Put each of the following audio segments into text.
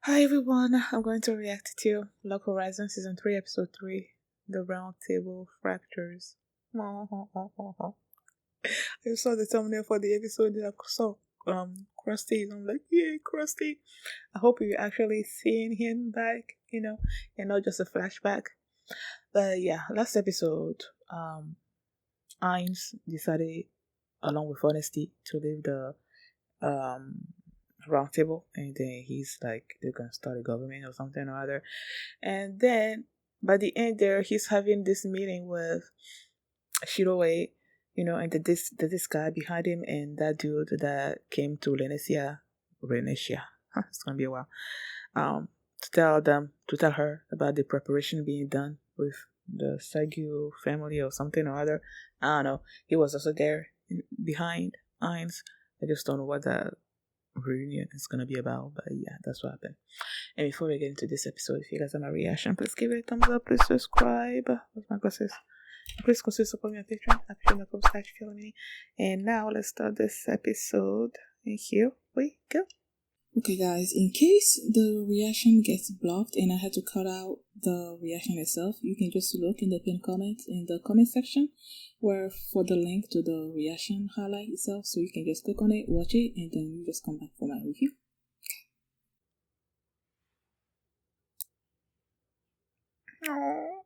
Hi everyone, I'm going to react to Log Horizon Season 3, Episode 3, The Round Table Fractures. I saw the thumbnail for the episode and I saw Krusty and I'm like, yay, Krusty. I hope you're actually seeing him back, and not just a flashback. But yeah, last episode, Ainz decided, along with Honesty, to leave the um round table, and then he's like they're gonna start a government or something or other. And then by the end there he's having this meeting with Shiroe, and this guy behind him and that dude that came to Renesia. It's gonna be a while. To tell her about the preparation being done with the Sagyu family or something or other. I don't know. He was also there behind Ainz. I just don't know what that reunion is gonna be about, but yeah, that's what happened. And before we get into this episode, if you guys have my reaction, please give it a thumbs up, please subscribe. With my glasses. Please consider supporting my Patreon at patreon.com/Philomene. And now let's start this episode. And here we go. Okay, guys, in case the reaction gets blocked and I had to cut out the reaction itself, you can just look in the pinned comment in the comment section where for the link to the reaction highlight itself, so you can just click on it, watch it, and then you just come back for my review. Aww.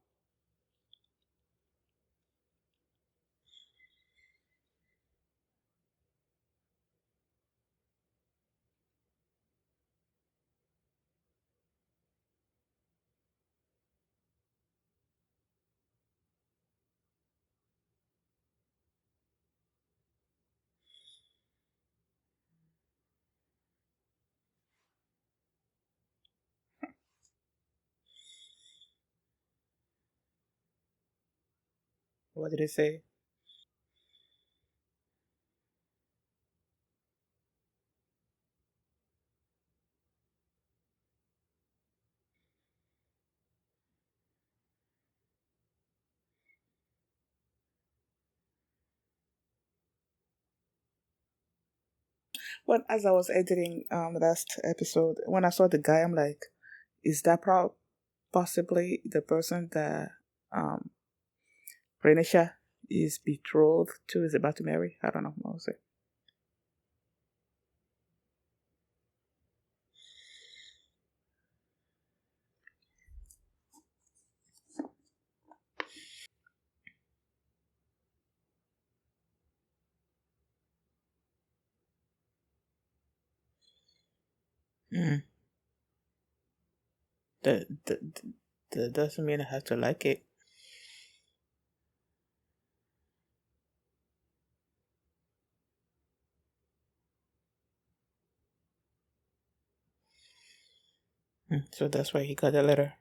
What did it say? Well, as I was editing the last episode, when I saw the guy, I'm like, is that possibly the person that Renisha is betrothed to, is about to marry? I don't know what was it. Mm. That doesn't mean I have to like it. So that's why he got the letter.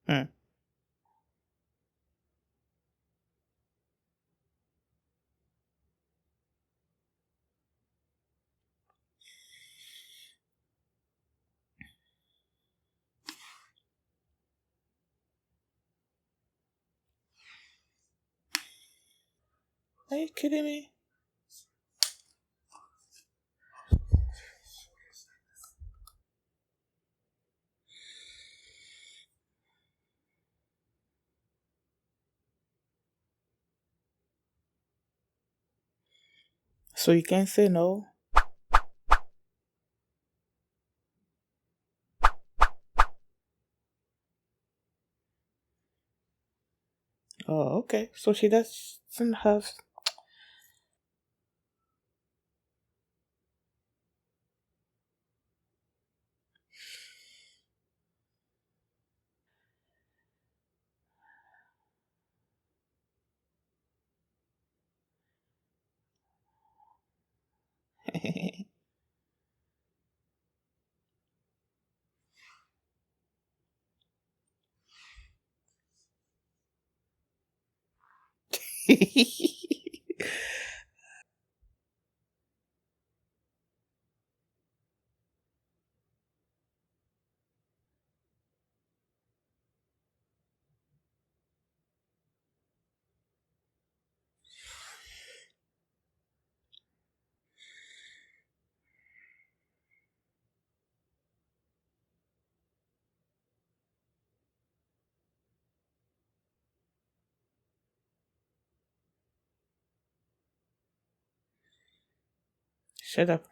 Mm. Are you kidding me? So you can't say no? Oh, okay. So she doesn't have. Shut up.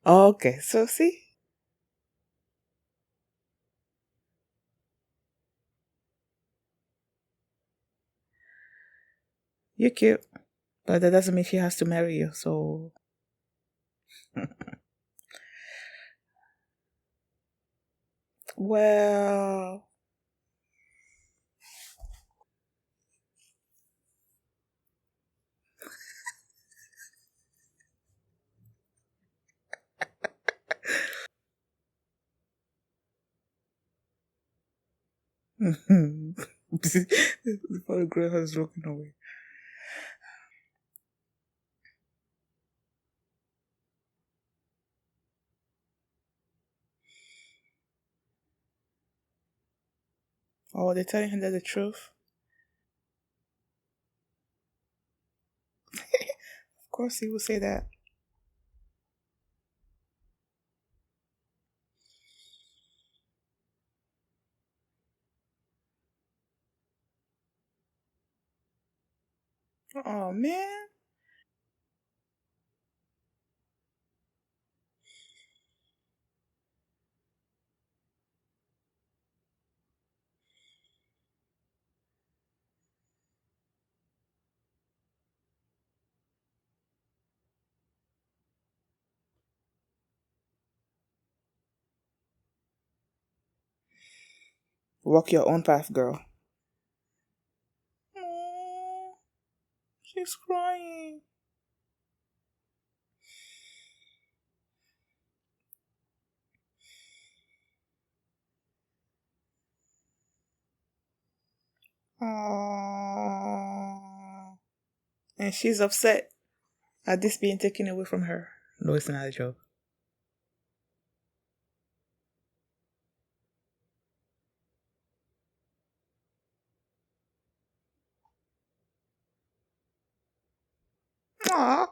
Okay, so see? You're cute. But that doesn't mean she has to marry you, so. Well. The photograph is looking away. Oh, they're telling her the truth? Of course he will say that. Oh, man. Walk your own path, girl. Oh, she's crying. Oh. And she's upset at this being taken away from her. No, it's not a joke. Aw.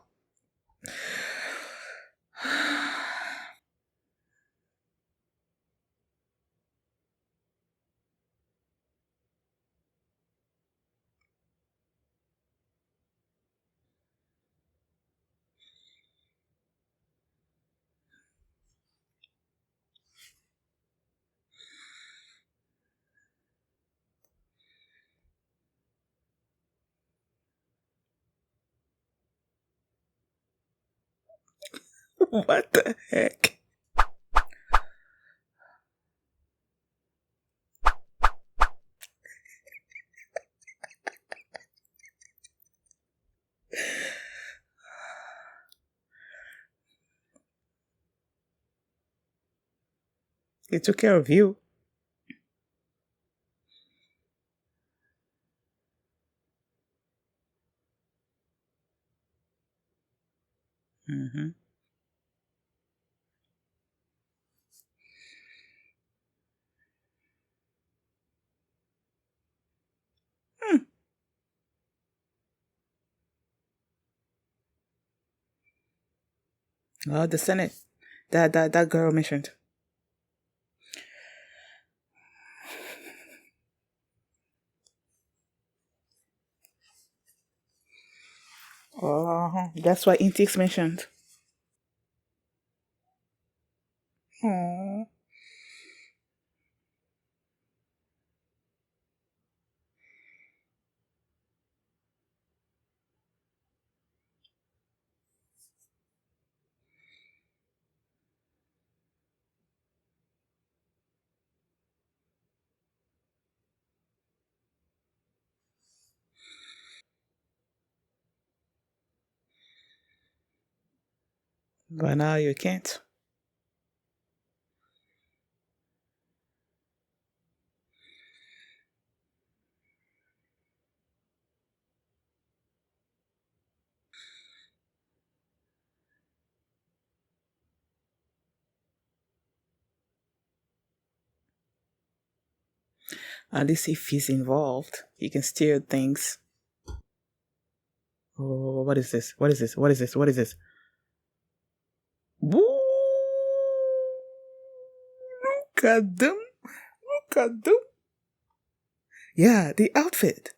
What the heck? They took care of you. Mm-hmm. Hmm. The Senate. That girl mentioned. Oh, that's why Intix mentioned. Oh. But now you can't. At least if he's involved, he can steer things. Oh, what is this? What is this? What is this? What is this? Woo! Look at them. Look at them. Yeah, the outfit.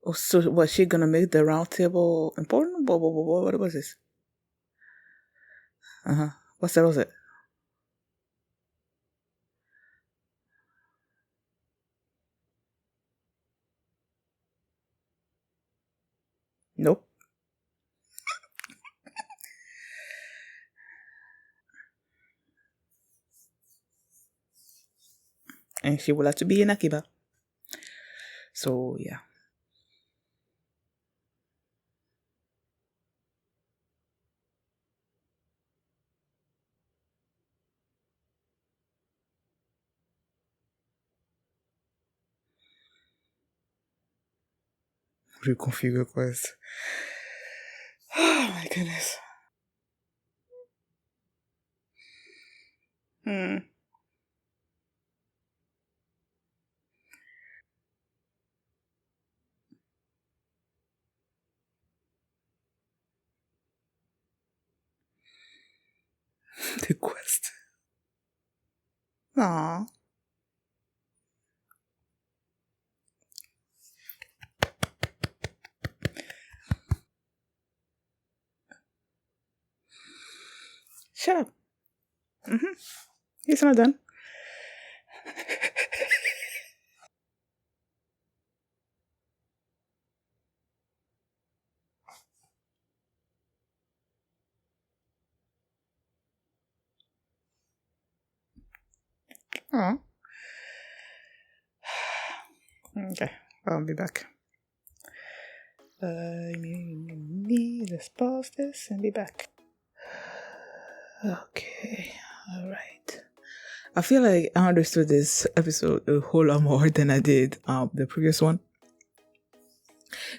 Oh, so was she gonna make the round table important? What was this? What settles it? Nope. And she would like to be in Akiba. So yeah. Reconfigure quest. Oh my goodness. The quest. Aww. Shut up. It's not done. Aww. Okay, I'll be back. Let's pause this and be back. Okay, alright. I feel like I understood this episode a whole lot more than I did the previous one.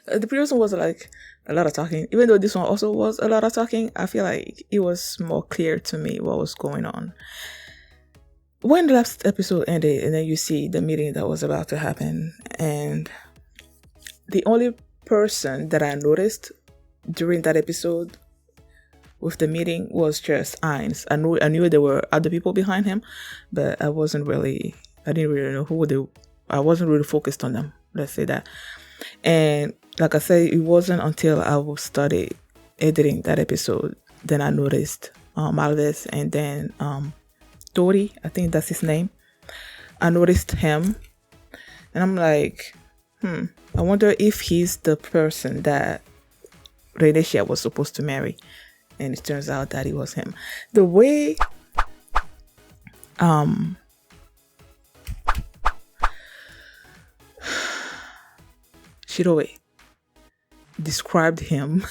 The previous one was like a lot of talking. Even though this one also was a lot of talking, I feel like it was more clear to me what was going on. When the last episode ended, and then you see the meeting that was about to happen, and the only person that I noticed during that episode with the meeting was just Ainz. I knew there were other people behind him, but I didn't really know who they. I wasn't really focused on them. Let's say that. And like I said, it wasn't until I started editing that episode then I noticed Malves, and then Tori, I think that's his name. I noticed him, and I'm like, I wonder if he's the person that Renetia was supposed to marry. And it turns out that it was him. The way Shiroe described him,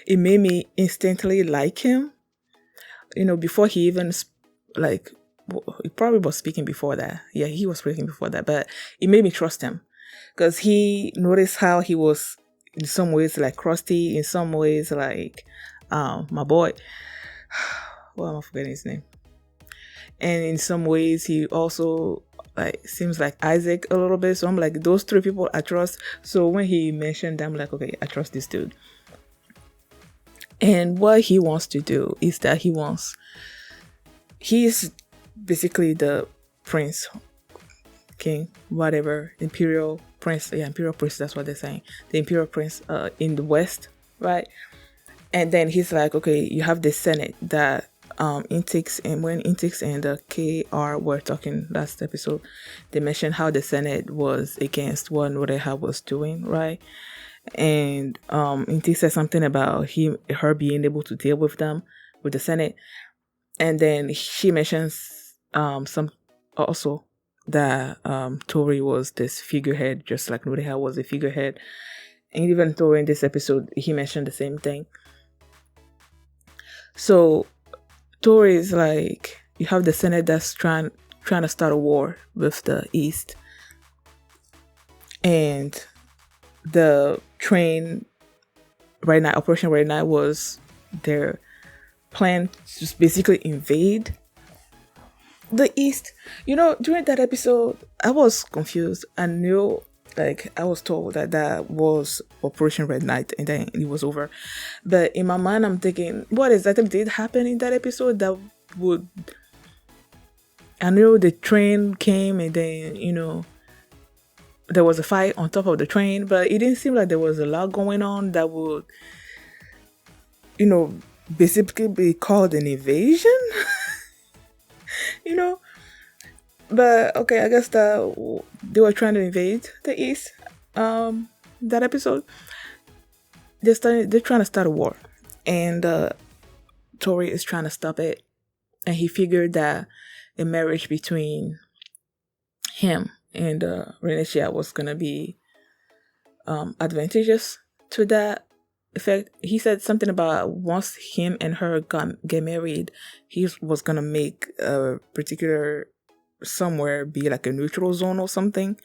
it made me instantly like him. You know, before he even he probably was speaking before that. Yeah, he was speaking before that, but it made me trust him because he noticed how he was in some ways like crusty, in some ways like my boy. Why am I forgetting his name? And in some ways, he also like seems like Isaac a little bit. So I'm like, those three people I trust. So when he mentioned them, I'm like, okay, I trust this dude. And what he wants to do is that he's basically the prince, king, whatever, imperial prince. Yeah, imperial prince, that's what they're saying. The imperial prince in the west, right? And then he's like, okay, you have the Senate that Intix, and when Intix and the KR were talking last episode, they mentioned how the Senate was against what Noreha was doing, right? And Intix said something about her being able to deal with them, with the Senate. And then she mentions some also that Tori was this figurehead, just like Noreha was a figurehead. And even though in this episode he mentioned the same thing. So Tori is like, you have the Senate that's trying to start a war with the East, and the train right now, Operation Right Now, was their plan to just basically invade the East. You know, during that episode, I was confused. I knew, like, I was told that was Operation Red Knight, and then it was over. But in my mind, I'm thinking, what exactly did happen in that episode that would... I knew the train came, and then, you know, there was a fight on top of the train, but it didn't seem like there was a lot going on that would, you know, basically be called an invasion, you know. But okay, I guess that they were trying to invade the East. That episode, they're trying to start a war, and Tori is trying to stop it, and he figured that a marriage between him and Renisha was gonna be advantageous to that effect. He said something about once him and her get married, he was gonna make a particular somewhere be like a neutral zone or something.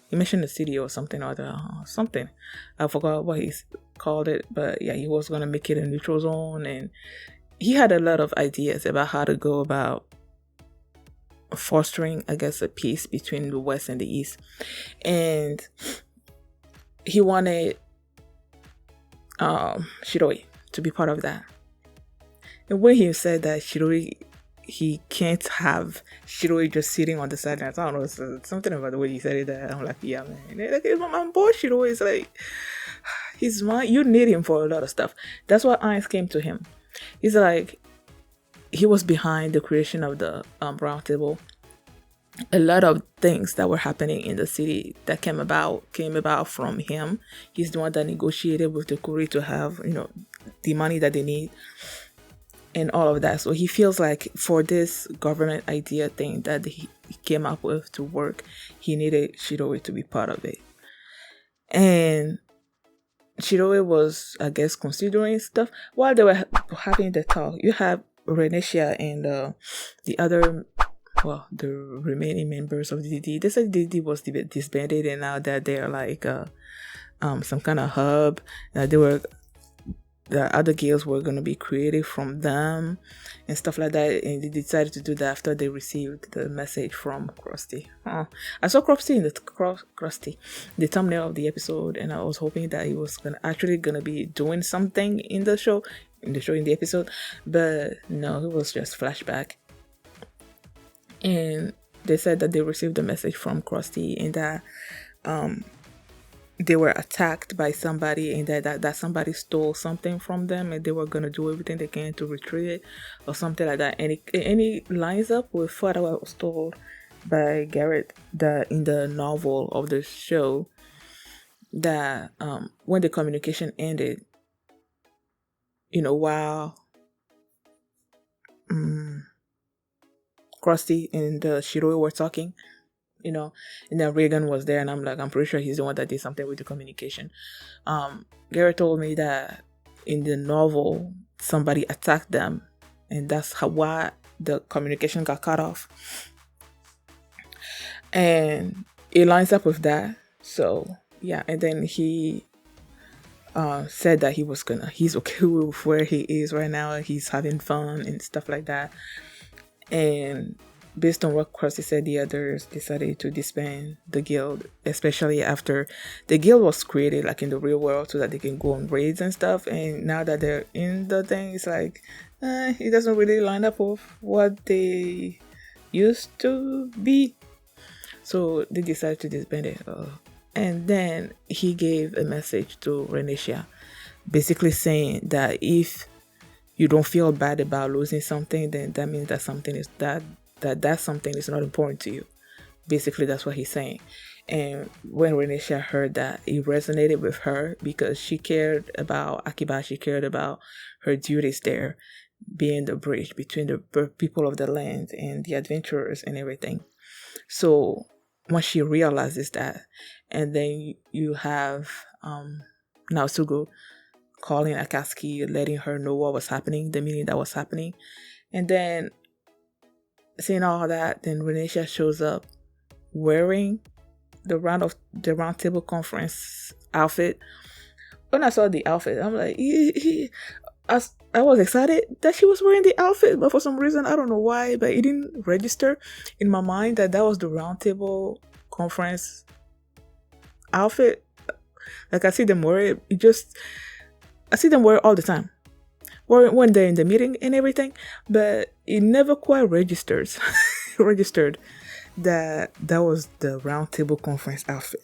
He mentioned the city or something or other, something. I forgot what he called it, but yeah, he was gonna make it a neutral zone, and he had a lot of ideas about how to go about fostering, I guess, a peace between the West and the East. And he wanted Shiroi to be part of that. And when he said that he can't have Shiroi just sitting on the sidelines, I don't know, it's something about the way he said it that I'm like, yeah, man, like, my boy Shiroi is like, he's you need him for a lot of stuff. That's why Ainz came to him. He's like, he was behind the creation of the Round Table. A lot of things that were happening in the city that came about from him. He's the one that negotiated with the Kuri to have, the money that they need and all of that. So he feels like for this government idea thing that he came up with to work, he needed Shiroi to be part of it. And Shiroi was, I guess, considering stuff while they were having the talk. You have Renisha and the other, the remaining members of DD. They said DD was disbanded, and now that they're like some kind of hub. The other guilds were going to be created from them and stuff like that, and they decided to do that after they received the message from Krusty. I saw Krusty in the thumbnail of the episode, and I was hoping that he was actually gonna be doing something in the episode, but no, it was just flashback. And they said that they received a message from Krusty and that they were attacked by somebody, and that somebody stole something from them, and they were gonna do everything they can to retrieve it or something like that. And it lines up with what I was told by Garrett that in the novel of the show, that when the communication ended, while Krusty and Shiroi were talking, and then Reagan was there, and I'm pretty sure he's the one that did something with the communication. Garrett told me that in the novel, somebody attacked them, and that's why the communication got cut off. And it lines up with that. So yeah, and then he said that he's okay with where he is right now. He's having fun and stuff like that. And based on what Krusty said, the others decided to disband the guild, especially after the guild was created like in the real world so that they can go on raids and stuff. And now that they're in the thing, it's like it doesn't really line up with what they used to be. So they decided to disband it. And then he gave a message to Renisha, basically saying that if you don't feel bad about losing something, then that means that something is that something is not important to you. Basically, that's what he's saying. And when Renisha heard that, it resonated with her because she cared about Akiba. She cared about her duties there, being the bridge between the people of the land and the adventurers and everything. So once she realizes that, and then you have Naosugo calling Akatsuki, letting her know what was happening, the meaning that was happening. And then seeing all that, then Renisha shows up wearing the round table conference outfit. When I saw the outfit, I'm like, I was excited that she was wearing the outfit, but for some reason, I don't know why, but it didn't register in my mind that was the round table conference outfit. Like I see them wear it, I see them wear it all the time when they're in the meeting and everything, but it never quite registered that was the round table conference outfit.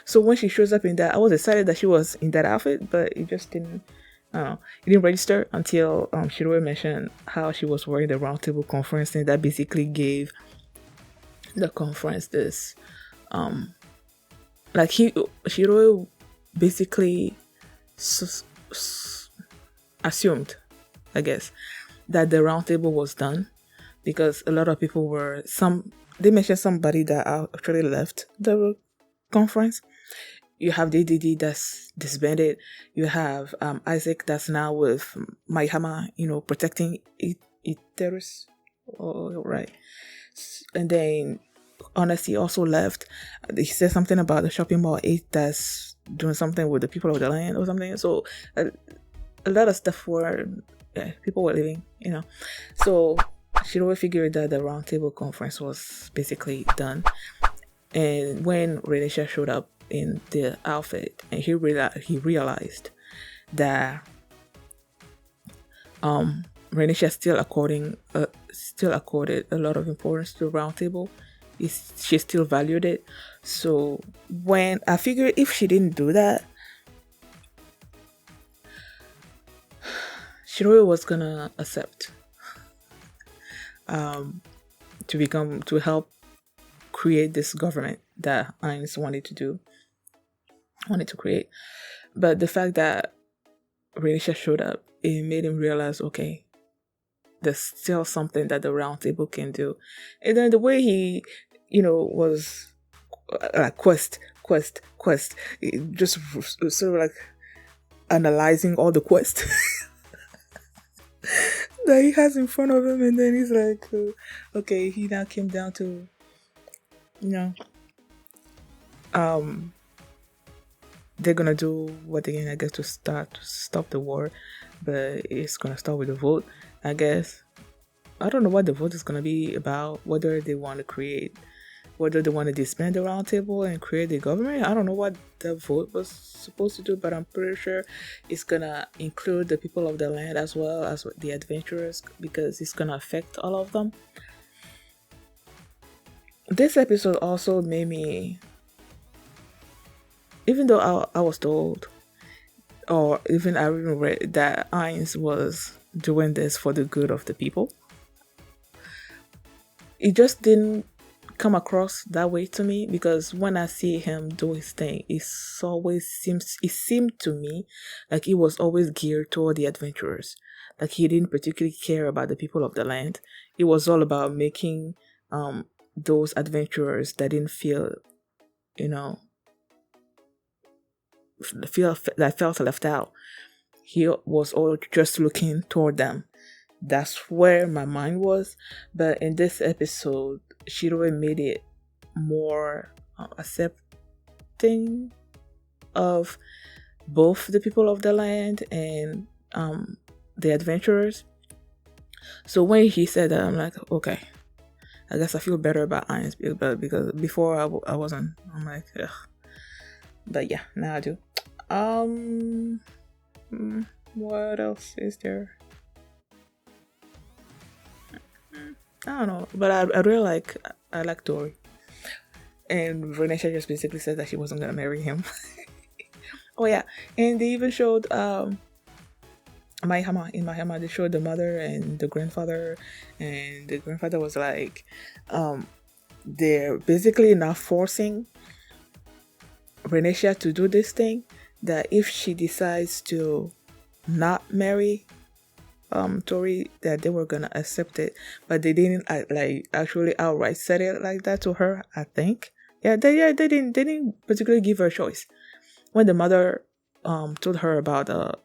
So when she shows up in that, I was excited that she was in that outfit, but it just didn't. I don't know. It didn't register until Shiroi mentioned how she was wearing the roundtable conference, and that basically gave the conference this like Shiroi basically assumed, I guess, that the roundtable was done because a lot of people they mentioned somebody that actually left the conference. You have DDD that's disbanded. You have Isaac that's now with Maihama, protecting Iterus. Oh, right. And then Honesty also left. He said something about the shopping mall 8 that's doing something with the people of the land or something. So a lot of stuff people were leaving, So she always figured that the roundtable conference was basically done. And when Renisha showed up in the outfit, and he realized that Renisha still accorded a lot of importance to the roundtable. She still valued it. So when I figured if she didn't do that, Shiroi was gonna accept to help create this government that Ainz wanted to create. But the fact that Renisha showed up, it made him realize, okay, there's still something that the round table can do. And then the way he, was quest, just sort of like analyzing all the quests that he has in front of him, and then he's like, okay, he now came down to, they're gonna do what they can, I guess, to stop the war, but it's gonna start with a vote, I guess. I don't know what the vote is gonna be about, whether they want to disband the round table and create the government. I don't know what the vote was supposed to do, but I'm pretty sure it's gonna include the people of the land as well as the adventurers, because it's gonna affect all of them. This episode also made me, even though I was told, or even I even read that Ainz was doing this for the good of the people, it just didn't come across that way to me, because when I see him do his thing, it seemed to me like it was always geared toward the adventurers. Like he didn't particularly care about the people of the land. It was all about making those adventurers that didn't felt left out. He was all just looking toward them. That's where my mind was. But in this episode, Shiroi made it more accepting of both the people of the land and the adventurers. So when he said that, I'm like, okay, I guess I feel better about Ainz, because before I wasn't. I'm like, ugh. But yeah, now I do. What else is there? I don't know, but I really I like Tori, and Renisha just basically said that she wasn't gonna marry him. Oh yeah, and they even showed Maihama. They showed the mother and the grandfather, and the grandfather was like, they're basically now forcing Renisha to do this thing, that if she decides to not marry Tori, that they were gonna accept it, but they didn't actually outright said it like that to her. I think, they didn't particularly give her a choice. When the mother told her about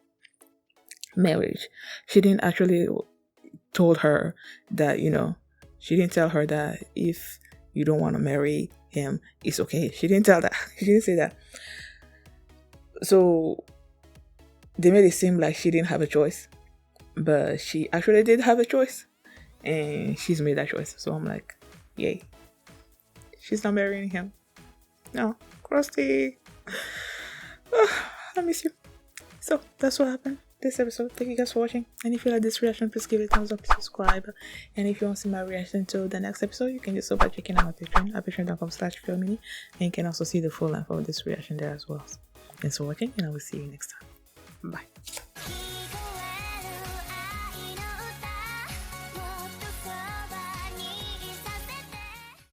marriage, she didn't actually told her that she didn't tell her that if you don't want to marry him, it's okay. She didn't tell that. She didn't say that. So they made it seem like she didn't have a choice. But she actually did have a choice, and she's made that choice. So I'm like, yay. She's not marrying him. No, Krusty. Oh, I miss you. So that's what happened this episode. Thank you guys for watching. And if you like this reaction, please give it a thumbs up, subscribe. And if you want to see my reaction to the next episode, you can do so by checking out my Patreon at patreon.com/feelmini. And you can also see the full length of this reaction there as well. Thanks for watching, and I will see you next time. Bye.